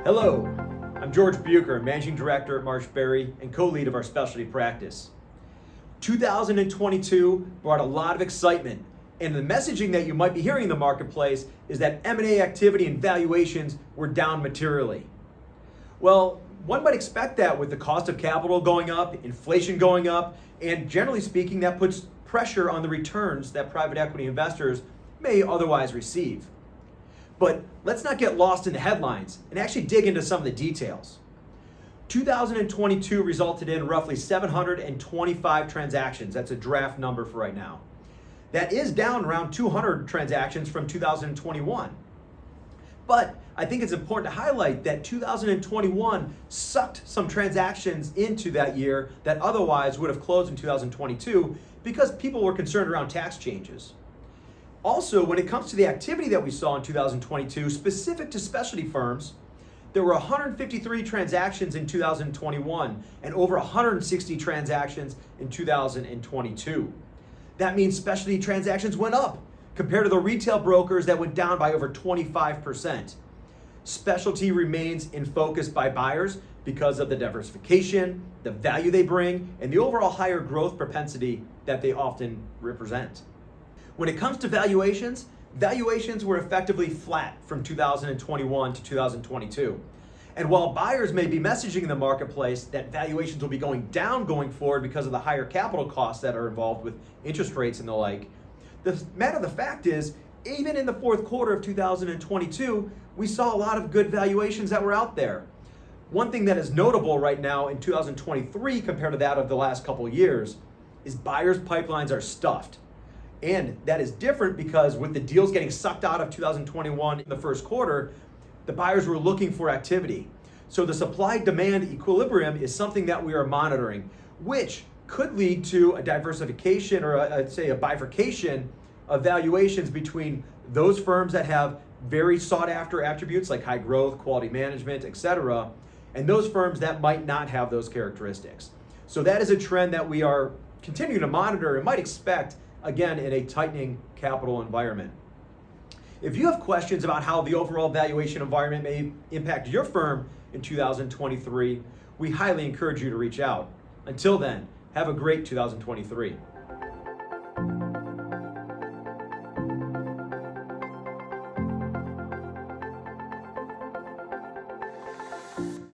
Hello, I'm George Bucur, Managing Director at MarshBerry and co-lead of our specialty practice. 2022 brought a lot of excitement, and the messaging that you might be hearing in the marketplace is that M&A activity and valuations were down materially. Well, one might expect that with the cost of capital going up, inflation going up, and generally speaking, that puts pressure on the returns that private equity investors may otherwise receive. But let's not get lost in the headlines and actually dig into some of the details. 2022 resulted in roughly 725 transactions. That's a draft number for right now. That is down around 200 transactions from 2021. But I think it's important to highlight that 2021 sucked some transactions into that year that otherwise would have closed in 2022 because people were concerned around tax changes. Also, when it comes to the activity that we saw in 2022, specific to specialty firms, there were 153 transactions in 2021 and over 160 transactions in 2022. That means specialty transactions went up compared to the retail brokers that went down by over 25%. Specialty remains in focus by buyers because of the diversification, the value they bring, and the overall higher growth propensity that they often represent. When it comes to valuations, valuations were effectively flat from 2021 to 2022. And while buyers may be messaging in the marketplace that valuations will be going down going forward because of the higher capital costs that are involved with interest rates and the like, the matter of the fact is, even in the fourth quarter of 2022, we saw a lot of good valuations that were out there. One thing that is notable right now in 2023 compared to that of the last couple of years is buyers' pipelines are stuffed. And that is different because with the deals getting sucked out of 2021 in the first quarter, the buyers were looking for activity. So the supply-demand equilibrium is something that we are monitoring, which could lead to a diversification or I'd say a bifurcation of valuations between those firms that have very sought-after attributes like high growth, quality management, etc., and those firms that might not have those characteristics. So that is a trend that we are continuing to monitor and might expect again in a tightening capital environment. If you have questions about how the overall valuation environment may impact your firm in 2023, we highly encourage you to reach out. Until then, have a great 2023.